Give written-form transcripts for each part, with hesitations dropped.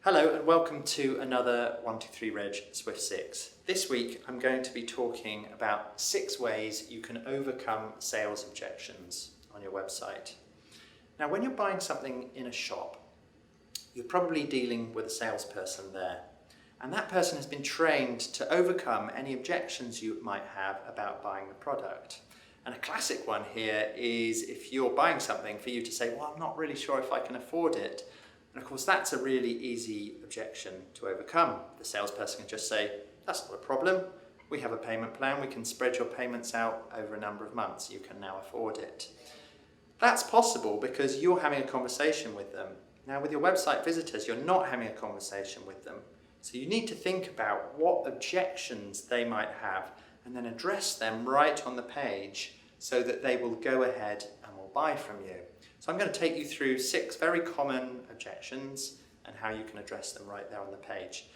Hello and welcome to another 123 Reg Swift 6. This week I'm going to be talking about 6 ways you can overcome sales objections on your website. Now when you're buying something in a shop, you're probably dealing with a salesperson there, and that person has been trained to overcome any objections you might have about buying the product. And a classic one here is if you're buying something for you to say, well, I'm not really sure if I can afford it. And of course, that's a really easy objection to overcome. The salesperson can just say, that's not a problem. We have a payment plan. We can spread your payments out over a number of months. You can now afford it. That's possible because you're having a conversation with them. Now, with your website visitors, you're not having a conversation with them. So you need to think about what objections they might have and then address them right on the page so that they will go ahead and will buy from you. So I'm going to take you through 6 very common objections and how you can address them right there on the page.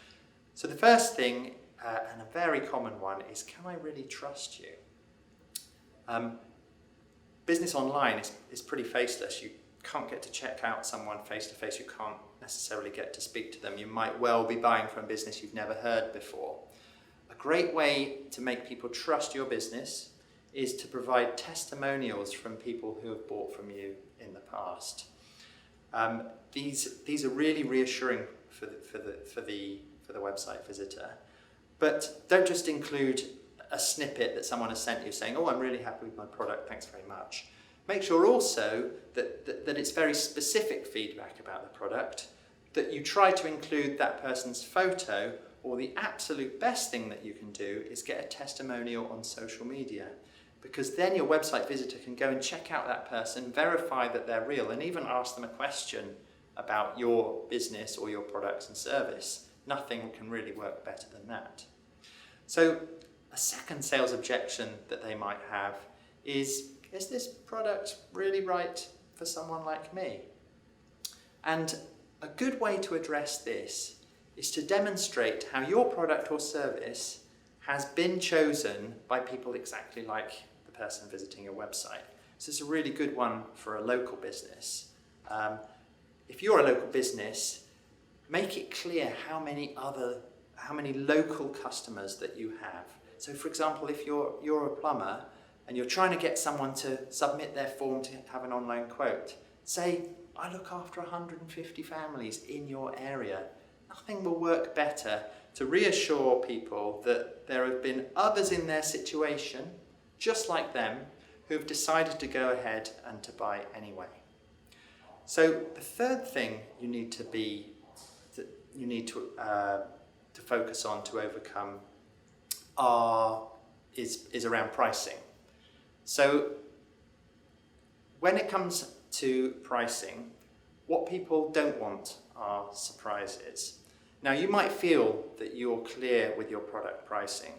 So the first thing, and a very common one, is can I really trust you? Business online is pretty faceless. You can't get to check out someone face to face. You can't necessarily get to speak to them. You might well be buying from a business you've never heard before. A great way to make people trust your business is to provide testimonials from people who have bought from you in the past. These are really reassuring for the website visitor. But don't just include a snippet that someone has sent you saying, oh, I'm really happy with my product, thanks very much. Make sure also that it's very specific feedback about the product, that you try to include that person's photo, or the absolute best thing that you can do is get a testimonial on social media. Because then your website visitor can go and check out that person, verify that they're real, and even ask them a question about your business or your products and service. Nothing can really work better than that. So a second sales objection that they might have is this product really right for someone like me? And a good way to address this is to demonstrate how your product or service has been chosen by people exactly like the person visiting your website. So it's a really good one for a local business. If you're a local business, make it clear how many local customers that you have. So for example, if you're a plumber and you're trying to get someone to submit their form to have an online quote, say, I look after 150 families in your area. Nothing will work better to reassure people that there have been others in their situation, just like them, who've decided to go ahead and to buy anyway. So the third thing you need to focus on to overcome is around pricing. So when it comes to pricing, what people don't want are surprises. Now you might feel that you're clear with your product pricing,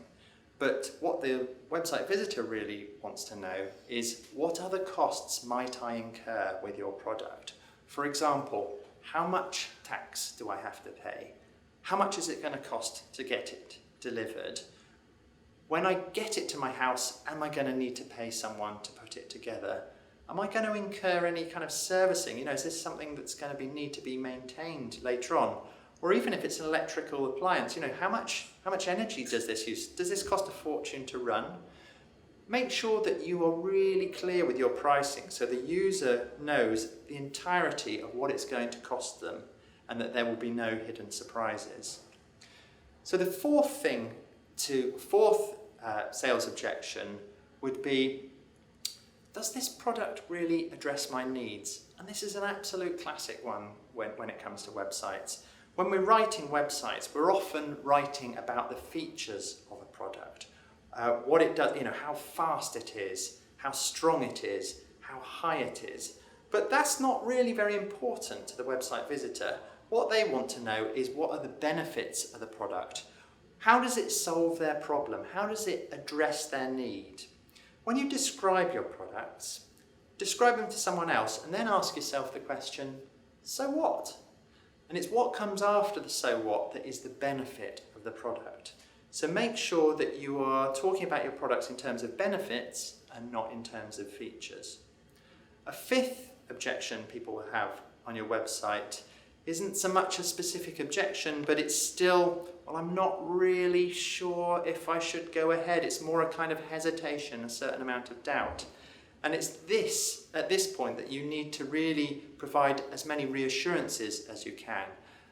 but what the website visitor really wants to know is what other costs might I incur with your product? For example, how much tax do I have to pay? How much is it going to cost to get it delivered? When I get it to my house, am I going to need to pay someone to put it together? Am I going to incur any kind of servicing? Is this something that's going to need to be maintained later on? Or even if it's an electrical appliance, how much energy does this use? Does this cost a fortune to run? Make sure that you are really clear with your pricing so the user knows the entirety of what it's going to cost them and that there will be no hidden surprises. So the fourth sales objection would be, does this product really address my needs? And this is an absolute classic one when it comes to websites. When we're writing websites, we're often writing about the features of a product, what it does, how fast it is, how strong it is, how high it is. But that's not really very important to the website visitor. What they want to know is what are the benefits of the product? How does it solve their problem? How does it address their need? When you describe your products, describe them to someone else and then ask yourself the question, so what? And it's what comes after the so what that is the benefit of the product. So make sure that you are talking about your products in terms of benefits and not in terms of features. A fifth objection people will have on your website isn't so much a specific objection, but it's still, well, I'm not really sure if I should go ahead. It's more a kind of hesitation, a certain amount of doubt. And it's this, at this point, that you need to really provide as many reassurances as you can.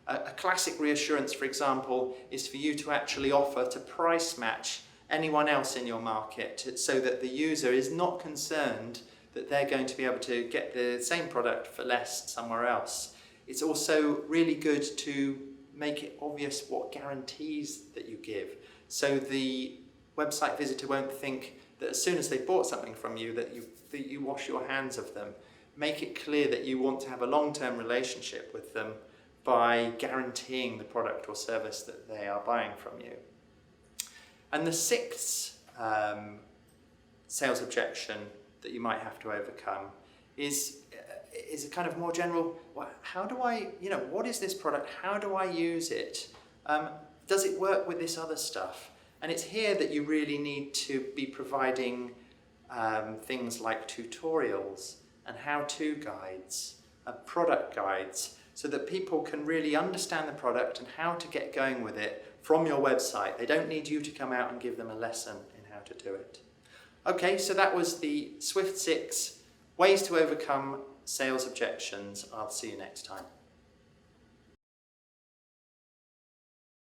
A classic reassurance, for example, is for you to actually offer to price match anyone else in your market so that the user is not concerned that they're going to be able to get the same product for less somewhere else. It's also really good to make it obvious what guarantees that you give, so the website visitor won't think that as soon as they bought something from you that you wash your hands of them. Make it clear that you want to have a long-term relationship with them by guaranteeing the product or service that they are buying from you. And the sixth sales objection that you might have to overcome is a kind of more general, well, how do I, what is this product? How do I use it? Does it work with this other stuff? And it's here that you really need to be providing things like tutorials and how-to guides, product guides, so that people can really understand the product and how to get going with it from your website. They don't need you to come out and give them a lesson in how to do it. Okay, so that was the Swift 6 ways to overcome sales objections. I'll see you next time.